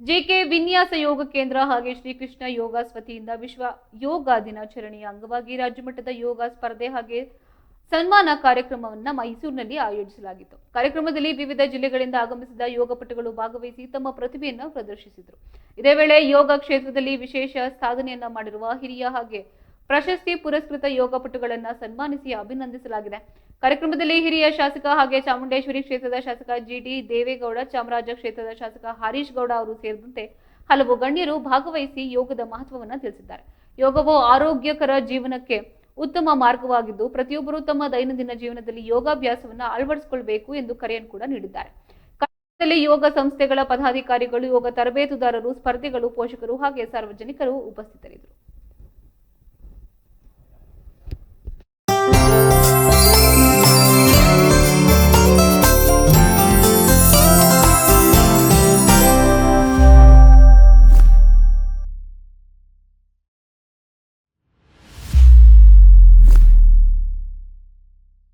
JK ವಿನ್ಯಾಸ ಯೋಗ ಕೇಂದ್ರ ಹಾಗೆ ಶ್ರೀಕೃಷ್ಣ ಯೋಗ ವತಿಯಿಂದ ವಿಶ್ವ ಯೋಗ ದಿನಾಚರಣೆಯ ಅಂಗವಾಗಿ ರಾಜ್ಯಮಟ್ಟದ ಯೋಗ ಸ್ಪರ್ಧೆ ಹಾಗೆ ಸನ್ಮಾನ ಕಾರ್ಯಕ್ರಮವನ್ನು ಮೈಸೂರಿನಲ್ಲಿ ಆಯೋಜಿಸಲಾಗಿತ್ತು. ಕಾರ್ಯಕ್ರಮದಲ್ಲಿ ವಿವಿಧ ಜಿಲ್ಲೆಗಳಿಂದ ಆಗಮಿಸಿದ ಯೋಗಪಟುಗಳು ಭಾಗವಹಿಸಿ ತಮ್ಮ ಪ್ರತಿಭೆಯನ್ನು ಪ್ರದರ್ಶಿಸಿದರು. ಇದೇ ವೇಳೆ ಯೋಗ ಕ್ಷೇತ್ರದಲ್ಲಿ ವಿಶೇಷ ಸಾಧನೆಯನ್ನ ಮಾಡಿರುವ ಹಿರಿಯ ಹಾಗೆ ಪ್ರಶಸ್ತಿ ಪುರಸ್ಕೃತ ಯೋಗಪಟುಗಳನ್ನು ಸನ್ಮಾನಿಸಿ ಅಭಿನಂದಿಸಲಾಗಿದೆ. ಕಾರ್ಯಕ್ರಮದಲ್ಲಿ ಹಿರಿಯ ಶಾಸಕ ಹಾಗೆ ಚಾಮುಂಡೇಶ್ವರಿ ಕ್ಷೇತ್ರದ ಶಾಸಕ ಜಿಡಿ ದೇವೇಗೌಡ, ಚಾಮರಾಜ ಕ್ಷೇತ್ರದ ಶಾಸಕ ಹರೀಶ್ ಗೌಡ ಅವರು ಸೇರಿದಂತೆ ಹಲವು ಗಣ್ಯರು ಭಾಗವಹಿಸಿ ಯೋಗದ ಮಹತ್ವವನ್ನು ತಿಳಿಸಿದ್ದಾರೆ. ಯೋಗವು ಆರೋಗ್ಯಕರ ಜೀವನಕ್ಕೆ ಉತ್ತಮ ಮಾರ್ಗವಾಗಿದ್ದು ಪ್ರತಿಯೊಬ್ಬರು ತಮ್ಮ ದೈನಂದಿನ ಜೀವನದಲ್ಲಿ ಯೋಗಾಭ್ಯಾಸವನ್ನು ಅಳವಡಿಸಿಕೊಳ್ಳಬೇಕು ಎಂದು ಕರೆಯನ್ನು ಕೂಡ ನೀಡಿದ್ದಾರೆ. ಕಾರ್ಯಕ್ರಮದಲ್ಲಿ ಯೋಗ ಸಂಸ್ಥೆಗಳ ಪದಾಧಿಕಾರಿಗಳು, ಯೋಗ ತರಬೇತುದಾರರು, ಸ್ಪರ್ಧಿಗಳು, ಪೋಷಕರು ಹಾಗೆ ಸಾರ್ವಜನಿಕರು ಉಪಸ್ಥಿತರಿದ್ದರು.